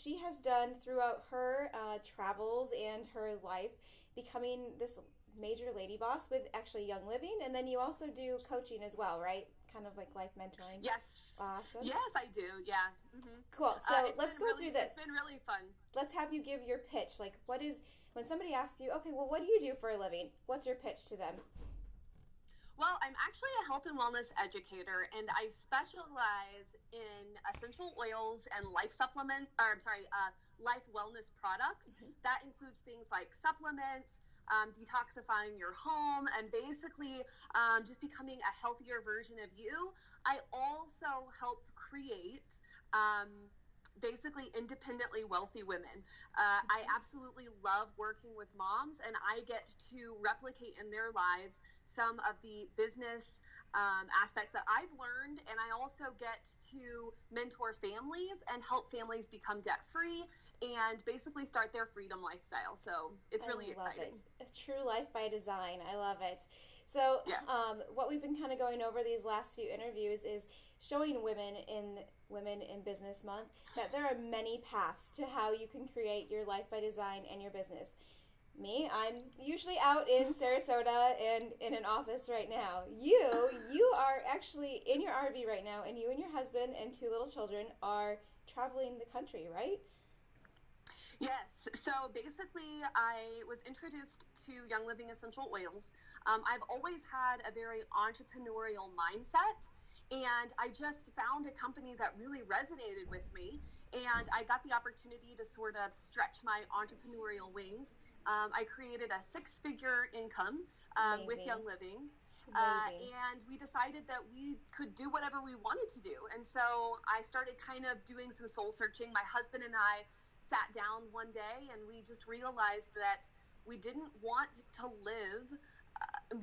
she has done throughout her travels and her life, becoming this major lady boss with actually Young Living, and then you also do coaching as well, right? Kind of like life mentoring. Yes. Awesome. Yes, I do. Yeah. Mm-hmm. Cool. So let's go through this. It's been really fun. Let's have you give your pitch. Like, what is, when somebody asks you, okay, well, what do you do for a living? What's your pitch to them? Well, I'm actually a health and wellness educator, and I specialize in essential oils and life life wellness products. Mm-hmm. That includes things like supplements, detoxifying your home, and basically just becoming a healthier version of you. I also help create basically independently wealthy women. I absolutely love working with moms, and I get to replicate in their lives some of the business aspects that I've learned, and I also get to mentor families and help families become debt-free and basically start their freedom lifestyle. So it's really exciting. A true life by design. I love it. So yeah. What we've been kind of going over these last few interviews is showing Women in Business Month that there are many paths to how you can create your life by design and your business. Me, I'm usually out in Sarasota and in an office right now. You are actually in your RV right now, and you and your husband and 2 little children are traveling the country, right? Yes. So basically, I was introduced to Young Living Essential Oils. I've always had a very entrepreneurial mindset, and I just found a company that really resonated with me, and I got the opportunity to sort of stretch my entrepreneurial wings. I created a 6-figure income with Young Living, and we decided that we could do whatever we wanted to do. And so I started kind of doing some soul searching. My husband and I sat down one day, and we just realized that we didn't want to live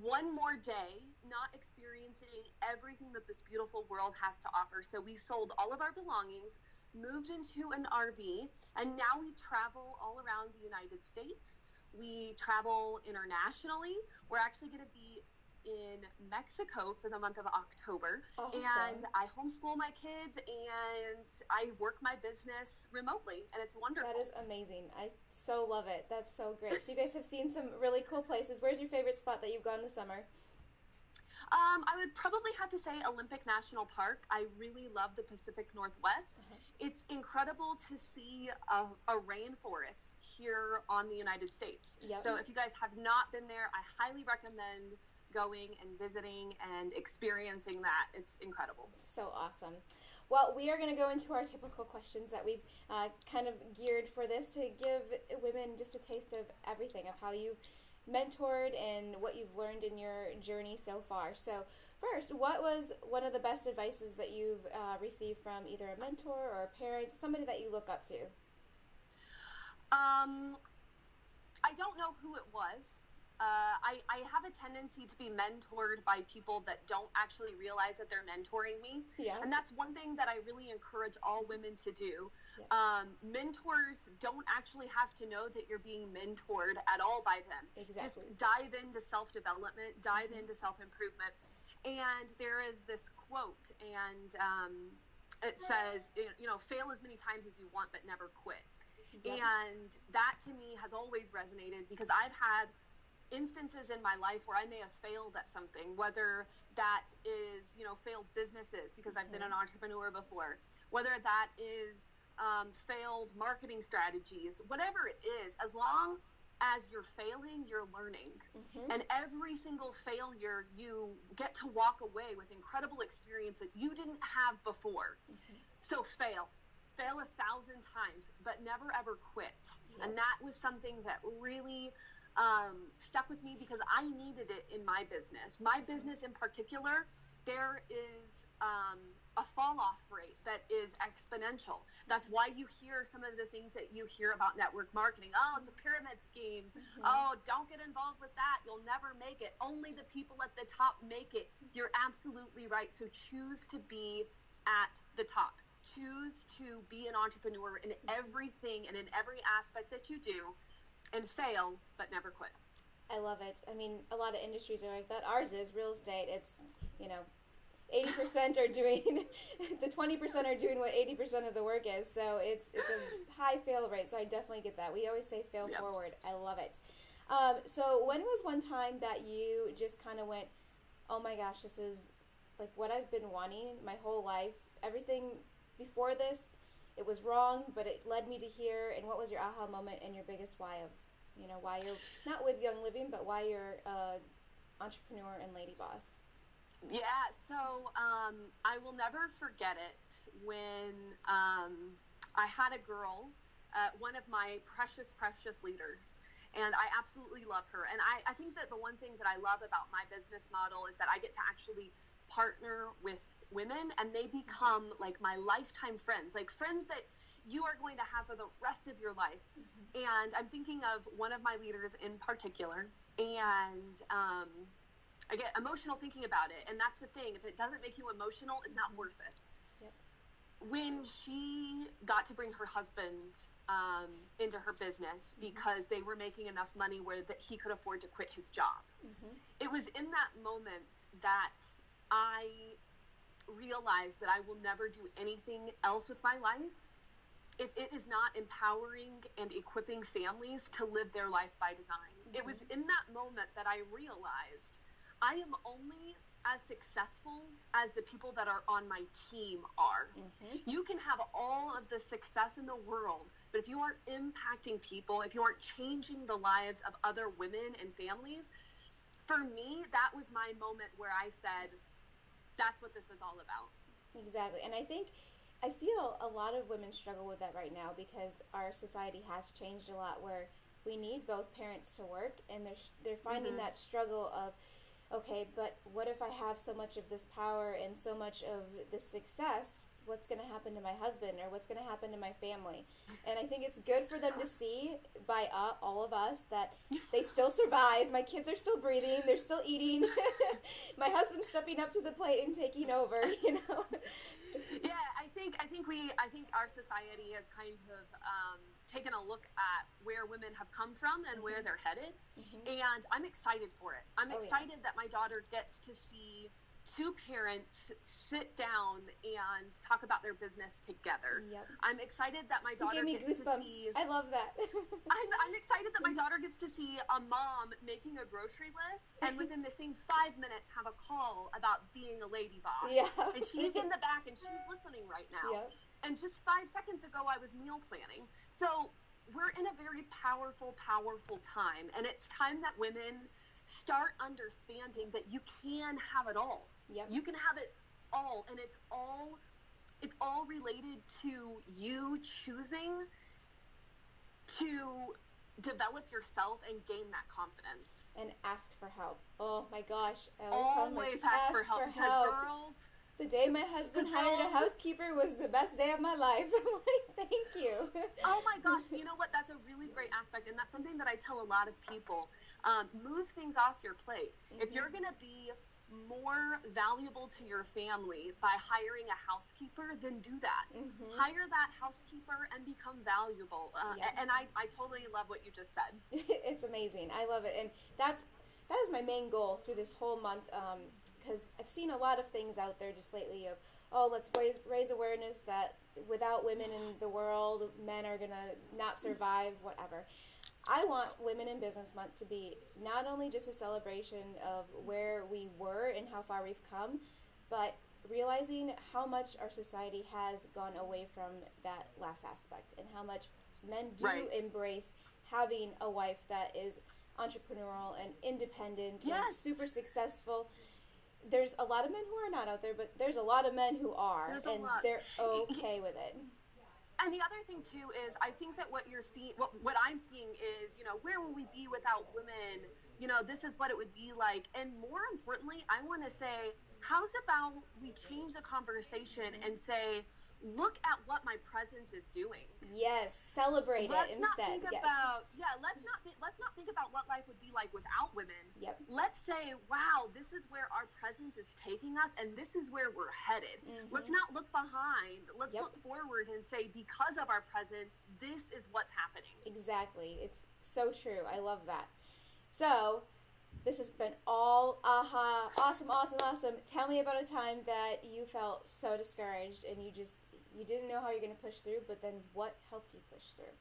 one more day not experiencing everything that this beautiful world has to offer. So we sold all of our belongings, moved into an RV, and now we travel all around the United States. We travel internationally. We're actually going to be in Mexico for the month of October. Awesome. And I homeschool my kids, and I work my business remotely, and it's wonderful. That is amazing. I so love it. That's so great. So you guys have seen some really cool places. Where's your favorite spot that you've gone this summer? I would probably have to say Olympic National Park. I really love the Pacific Northwest. It's incredible to see a rainforest here on the United States. Yep. So if you guys have not been there, I highly recommend going and visiting and experiencing that. It's incredible. So awesome. Well, we are going to go into our typical questions that we've kind of geared for this to give women just a taste of everything, of how you've mentored and what you've learned in your journey so far. So first, what was one of the best advices that you've received from either a mentor or a parent, somebody that you look up to? I don't know who it was. I have a tendency to be mentored by people that don't actually realize that they're mentoring me. Yeah. And that's one thing that I really encourage all women to do. Yeah. Mentors don't actually have to know that you're being mentored at all by them. Exactly. Just dive into self-development, dive into self-improvement. And there is this quote, and it says, fail as many times as you want, but never quit. Yeah. And that to me has always resonated, because I've had instances in my life where I may have failed at something, whether that is, failed businesses, because I've been an entrepreneur before, whether that is failed marketing strategies, whatever it is, as long as you're failing, you're learning. And every single failure, you get to walk away with incredible experience that you didn't have before. So fail 1,000 times, but never ever quit. And that was something that really stuck with me, because I needed it in my business. My business in particular, there is a fall-off rate that is exponential. That's why you hear some of the things that you hear about network marketing. Oh, it's a pyramid scheme. Oh, don't get involved with that. You'll never make it. Only the people at the top make it. You're absolutely right. So choose to be at the top. Choose to be an entrepreneur in everything and in every aspect that you do, and fail, but never quit. I love it. I mean, a lot of industries are like that. Ours is real estate. It's, 80% are doing, the 20% are doing what 80% of the work is. So it's a high fail rate. So I definitely get that. We always say fail forward. I love it. So when was one time that you just kind of went, oh my gosh, this is like what I've been wanting my whole life. Everything before this, it was wrong, but it led me to here. And what was your aha moment and your biggest why of, why you're not with Young Living, but why you're entrepreneur and lady boss? Yeah, so I will never forget it when I had a girl, one of my precious, precious leaders, and I absolutely love her. And I think that the one thing that I love about my business model is that I get to actually partner with women, and they become like my lifetime friends, like friends that you are going to have for the rest of your life. Mm-hmm. And I'm thinking of one of my leaders in particular, and I get emotional thinking about it. And that's the thing. If it doesn't make you emotional, it's not worth it. Yep. When she got to bring her husband into her business because they were making enough money where that he could afford to quit his job. Mm-hmm. It was in that moment that I realized that I will never do anything else with my life if it is not empowering and equipping families to live their life by design. Mm-hmm. It was in that moment that I realized I am only as successful as the people that are on my team are. Mm-hmm. You can have all of the success in the world, but if you aren't impacting people, if you aren't changing the lives of other women and families, for me, that was my moment where I said, that's what this is all about. Exactly. And I feel a lot of women struggle with that right now because our society has changed a lot where we need both parents to work, and they're finding mm-hmm. that struggle of, okay, but what if I have so much of this power and so much of this success? What's going to happen to my husband, or what's going to happen to my family? And I think it's good for them to see by all of us that they still survive. My kids are still breathing. They're still eating. My husband's stepping up to the plate and taking over, Yeah, I think our society has kind of taken a look at where women have come from and mm-hmm. where they're headed. Mm-hmm. And I'm excited for it. I'm excited that my daughter gets to see two parents sit down and talk about their business together. Yep. I'm excited that my daughter gets to see... I love that. I'm excited that my daughter gets to see a mom making a grocery list and within the same 5 minutes have a call about being a lady boss. Yeah. And she's in the back and she's listening right now. Yep. And just 5 seconds ago, I was meal planning. So we're in a very powerful, powerful time. And it's time that women start understanding that you can have it all. Yep. You can have it all, and it's all related to you choosing to develop yourself and gain that confidence. And ask for help. Oh my gosh. Always ask for help because girls... The day my husband hired a housekeeper was the best day of my life. I'm like, thank you. Oh my gosh, you know what? That's a really great aspect, and that's something that I tell a lot of people. Move things off your plate. Mm-hmm. If you're going to be more valuable to your family by hiring a housekeeper, then do that. Mm-hmm. Hire that housekeeper and become valuable. And I totally love what you just said. It's amazing. I love it. And that is my main goal through this whole month, because I've seen a lot of things out there just lately of, let's raise awareness that without women in the world, men are going to not survive, whatever. I want Women in Business Month to be not only just a celebration of where we were and how far we've come, but realizing how much our society has gone away from that last aspect and how much men do embrace having a wife that is entrepreneurial and independent and super successful. There's a lot of men who are not out there, but there's a lot of men who are, and they're okay with it. And the other thing too is, I think that what you're seeing, what I'm seeing is, where will we be without women? This is what it would be like. And more importantly, I want to say, how's about we change the conversation and say, look at what my presence is doing. Yes, celebrate it instead. Let's not think about what life would be like without women. Yep. Let's say, wow, this is where our presence is taking us, and this is where we're headed. Mm-hmm. Let's not look behind. Let's look forward and say, because of our presence, this is what's happening. Exactly. It's so true. I love that. So, This has been all awesome. Tell me about a time that you felt so discouraged and you didn't know how you're going to push through, but then what helped you push through?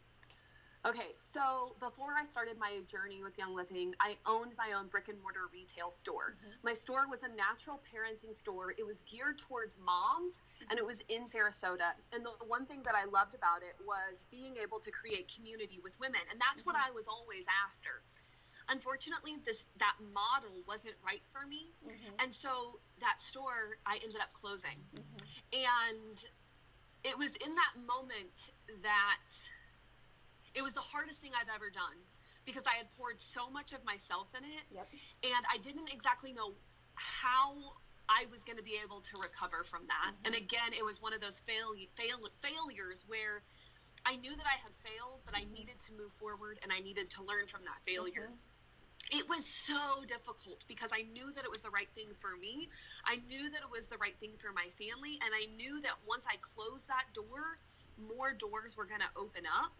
Okay, so before I started my journey with Young Living, I owned my own brick and mortar retail store. Mm-hmm. My store was a natural parenting store. It was geared towards moms, and it was in Sarasota. And the one thing that I loved about it was being able to create community with women, and that's what I was always after. Unfortunately, that model wasn't right for me, and so that store, I ended up closing. And it was in that moment that it was the hardest thing I've ever done, because I had poured so much of myself in it, and I didn't exactly know how I was going to be able to recover from that. And again, it was one of those failures where I knew that I had failed, but I needed to move forward, and I needed to learn from that failure. It was so difficult because I knew that it was the right thing for me. I knew that it was the right thing for my family, and I knew that once I closed that door, more doors were going to open up.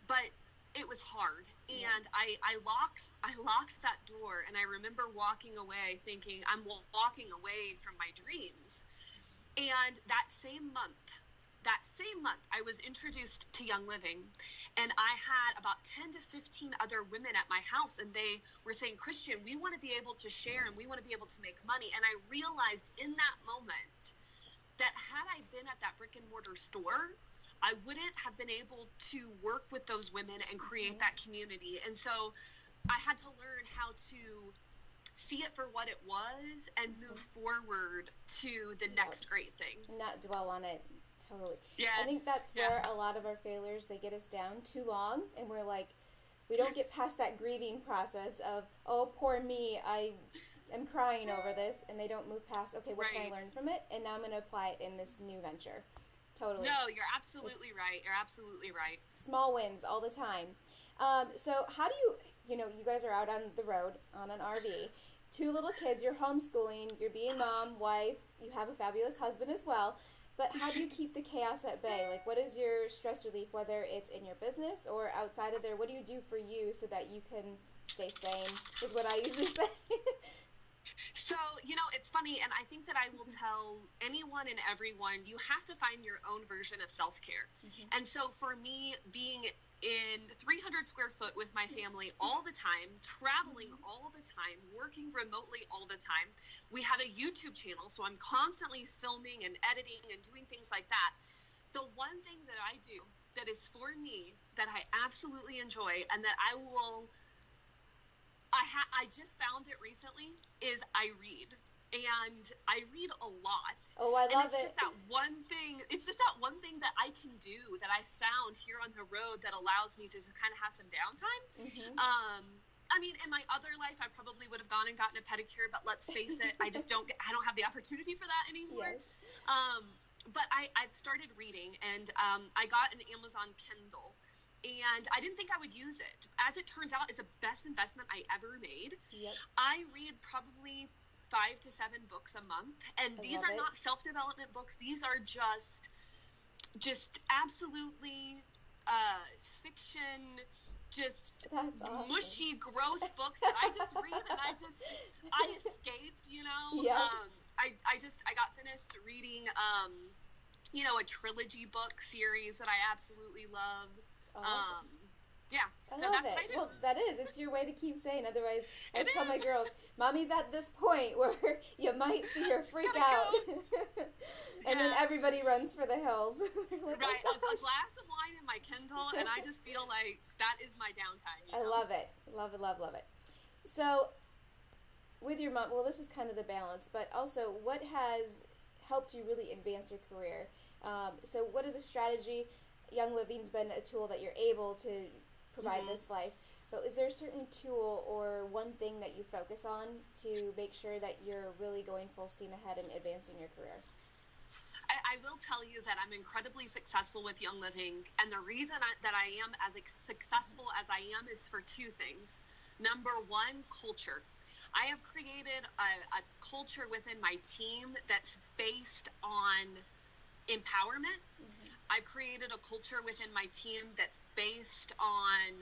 But it was hard, and I locked that door, and I remember walking away thinking, I'm walking away from my dreams. And that same month, I was introduced to Young Living, and I had about 10 to 15 other women at my house, and they were saying, Christian, we want to be able to share, and we want to be able to make money. And I realized in that moment that had I been at that brick and mortar store, I wouldn't have been able to work with those women and create that community. And so I had to learn how to see it for what it was and move forward to the next great thing. Not dwell on it. Totally. Yes. I think that's where a lot of our failures, they get us down too long, and we're like, we don't get past that grieving process of, oh, poor me, I am crying over this, and they don't move past, okay, what can I learn from it? And now I'm going to apply it in this new venture. Totally. No, you're absolutely right. You're absolutely right. Small wins all the time. So how do you guys are out on the road on an RV, 2 little kids, you're homeschooling, you're being mom, wife, you have a fabulous husband as well, but how do you keep the chaos at bay? Like, what is your stress relief, whether it's in your business or outside of there? What do you do for you so that you can stay sane, is what I usually say. So, it's funny, and I think that I will tell anyone and everyone, you have to find your own version of self-care. And so for me, being in 300 square foot with my family all the time, traveling all the time, working remotely all the time, we have a YouTube channel, so I'm constantly filming and editing and doing things like that. The one thing that I do that is for me, that I absolutely enjoy, and that I just found it recently, is I read. And I read a lot. Oh, I love it. It's just that one thing that I can do that I found here on the road that allows me to just kind of have some downtime. I mean, in my other life, I probably would have gone and gotten a pedicure, but let's face it, I don't have the opportunity for that anymore. But I've started reading, and I got an Amazon Kindle. And I didn't think I would use it. As it turns out, it's the best investment I ever made. I read probably 5 to 7 books a month, and these are not self-development books. These are just absolutely fiction, just mushy, gross books that I just read, and I escape. I got finished reading a trilogy book series that I absolutely love. Awesome. So that's what I do. Well, that is. It's your way to keep sane. Otherwise, I tell my girls, Mommy's at this point where you might see her freak out. And then everybody runs for the hills. Like, right. A glass of wine in my Kindle, and I just feel like that is my downtime. I love it. Love it, love, love it. So, with your mom, well, this is kind of the balance, but also, what has helped you really advance your career? So, what is a strategy? Young Living's been a tool that you're able to provide this life, but is there a certain tool or one thing that you focus on to make sure that you're really going full steam ahead and advancing your career? I will tell you that I'm incredibly successful with Young Living, and the reason that I am as successful as I am is for 2 things. Number 1, culture. I have created a culture within my team that's based on empowerment. I've created a culture within my team that's based on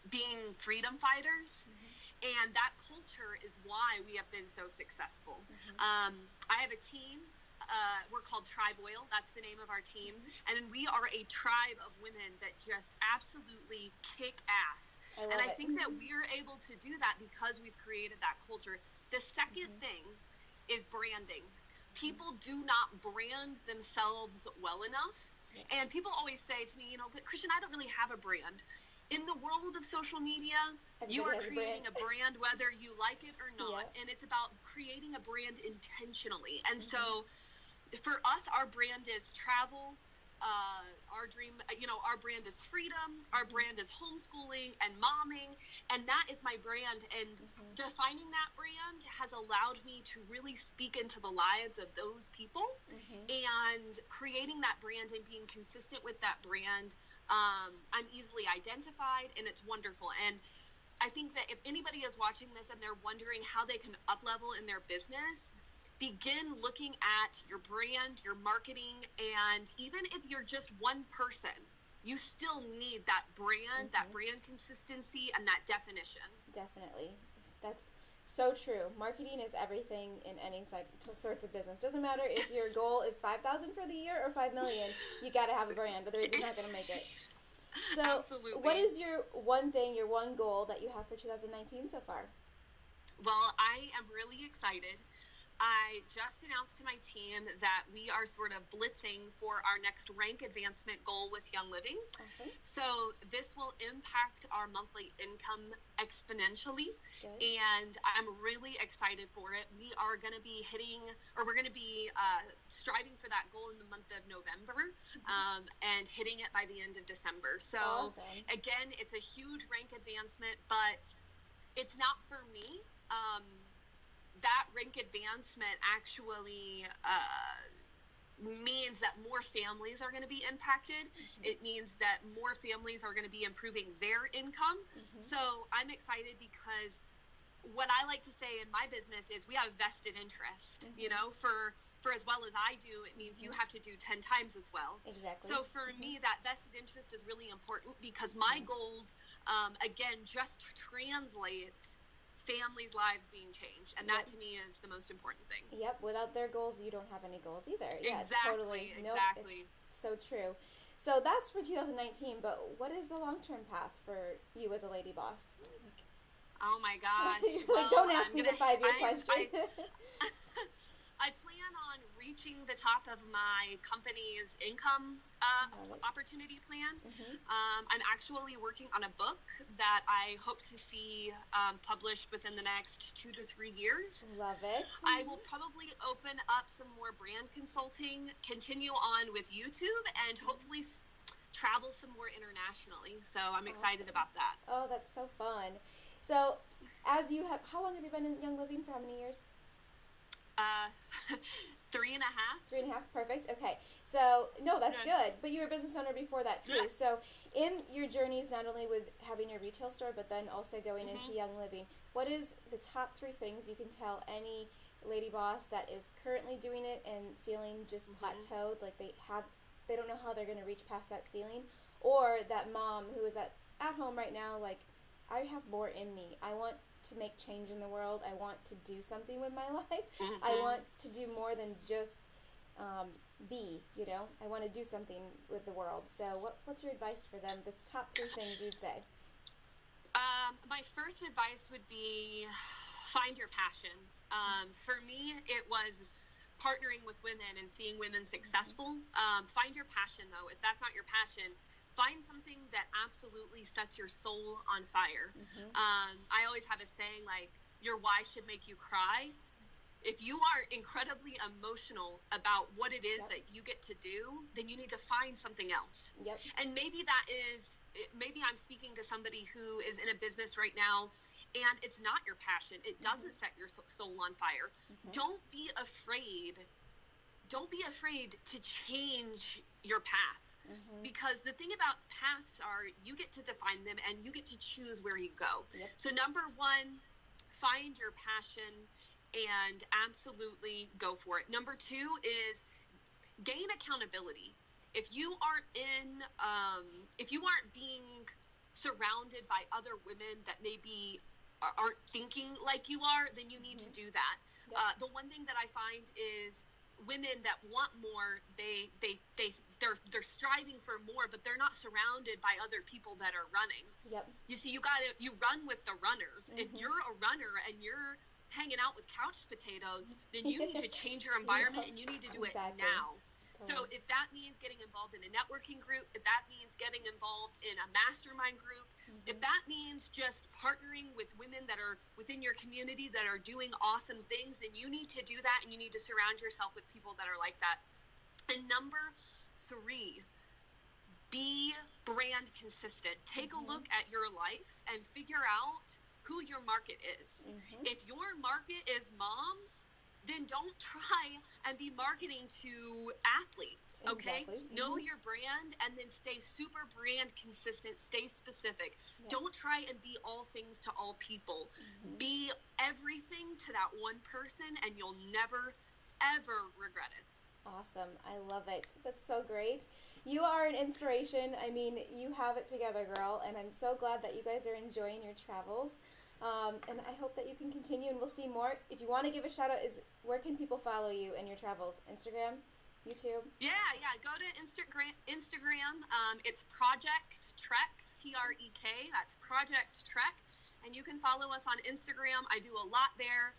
being freedom fighters. And that culture is why we have been so successful. I have a team. We're called Tribe Oil. That's the name of our team. And we are a tribe of women that just absolutely kick ass. I think that we're able to do that because we've created that culture. The second thing is branding. People do not brand themselves well enough. And people always say to me, Christian, I don't really have a brand. In the world of social media, you are creating a brand whether you like it or not. And it's about creating a brand intentionally. And so for us, our brand is travel. Our dream, our brand is freedom. Our brand is homeschooling and momming. And that is my brand. And defining that brand has allowed me to really speak into the lives of those people. And creating that brand and being consistent with that brand, I'm easily identified, and it's wonderful. And I think that if anybody is watching this and they're wondering how they can up-level in their business, begin looking at your brand, your marketing, and even if you're just one person, you still need that brand, that brand consistency, and that definition. Definitely. That's so true. Marketing is everything in any sorts of business. Doesn't matter if your goal is 5,000 for the year or 5 million. You got to have a brand, otherwise you're not going to make it. So, absolutely. What is your one thing, your one goal that you have for 2019 so far? Well, I am really excited. I just announced to my team that we are sort of blitzing for our next rank advancement goal with Young Living. Awesome. So this will impact our monthly income exponentially. Good. And I'm really excited for it. We are going to be striving for that goal in the month of November, and hitting it by the end of December. So again, it's a huge rank advancement, but it's not for me. That rank advancement actually means that more families are going to be impacted. It means that more families are going to be improving their income. So I'm excited because what I like to say in my business is we have vested interest, for as well as I do, it means you have to do 10 times as well. Exactly. So for me, that vested interest is really important because my goals, again, just translate families' lives being changed, and that to me is the most important thing. Yep, without their goals, you don't have any goals either. Yeah, exactly. It's so true. So that's for 2019, but what is the long-term path for you as a lady boss? Oh my gosh. Well, don't ask me the 5-year question. I plan on reaching the top of my company's income opportunity plan. I'm actually working on a book that I hope to see published within the next 2 to 3 years. Love it. I will probably open up some more brand consulting, continue on with YouTube, and hopefully travel some more internationally. So I'm excited about that. Oh, that's so fun. So how long have you been in Young Living? For how many years? 3.5. 3.5, perfect. Okay. So, no, that's good. But you were a business owner before that, too. Yes. So, in your journeys, not only with having your retail store, but then also going into Young Living, what is the top 3 things you can tell any lady boss that is currently doing it and feeling just plateaued, like they don't know how they're going to reach past that ceiling, or that mom who is at home right now, like, I have more in me. I want to make change in the world. I want to do something with my life. I want to do more than just be, I want to do something with the world. So what's your advice for them, the top 3 things you'd say? My first advice would be find your passion. For me, it was partnering with women and seeing women successful. Find your passion, though. If that's not your passion, find something that absolutely sets your soul on fire. I always have a saying, like, your why should make you cry. If you are incredibly emotional about what it is that you get to do, then you need to find something else. And maybe I'm speaking to somebody who is in a business right now and it's not your passion. It doesn't set your soul on fire. Don't be afraid to change your path. Because the thing about paths are you get to define them and you get to choose where you go. So number 1, find your passion and absolutely go for it. Number 2 is gain accountability. If you aren't being surrounded by other women that may be aren't thinking like you are, then you need to do that. Yep. The one thing that I find is women that want more, they're striving for more, but they're not surrounded by other people that are running. Yep. You see, you run with the runners. If you're a runner and you're hanging out with couch potatoes, then you need to change your environment and you need to do it now. So if that means getting involved in a networking group, if that means getting involved in a mastermind group, if that means just partnering with women that are within your community that are doing awesome things, then you need to do that, and you need to surround yourself with people that are like that. And number 3, be brand consistent. Take a look at your life and figure out who your market is. If your market is moms, then don't try and be marketing to athletes, okay? Exactly. Know your brand and then stay super brand consistent, stay specific. Yeah. Don't try and be all things to all people. Be everything to that one person, and you'll never, ever regret it. Awesome. I love it. That's so great. You are an inspiration. I mean, you have it together, girl, and I'm so glad that you guys are enjoying your travels. And I hope that you can continue, and we'll see more. If you want to give a shout out, where can people follow you and your travels? Instagram, YouTube? Yeah. Go to Instagram. It's Project Trek, TREK. That's Project Trek. And you can follow us on Instagram. I do a lot there.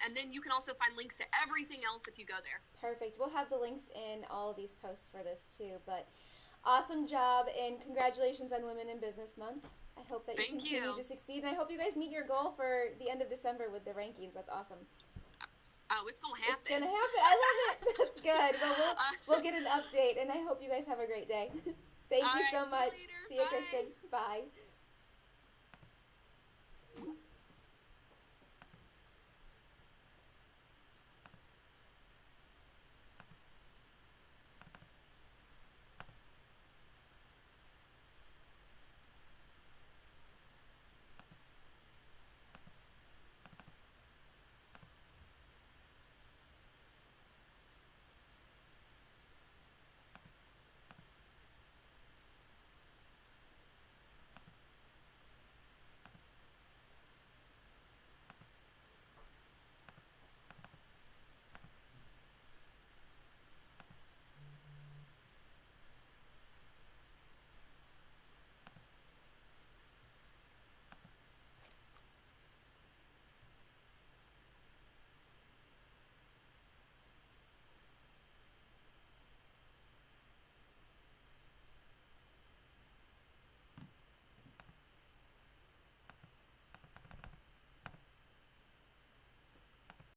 And then you can also find links to everything else if you go there. Perfect. We'll have the links in all of these posts for this too. But awesome job, and congratulations on Women in Business Month. I hope that you continue to succeed, and I hope you guys meet your goal for the end of December with the rankings. That's awesome. Oh, it's going to happen. It's going to happen. I love it. That's good. Well, we'll get an update, and I hope you guys have a great day. Thank you so much. See you, Christian. Bye.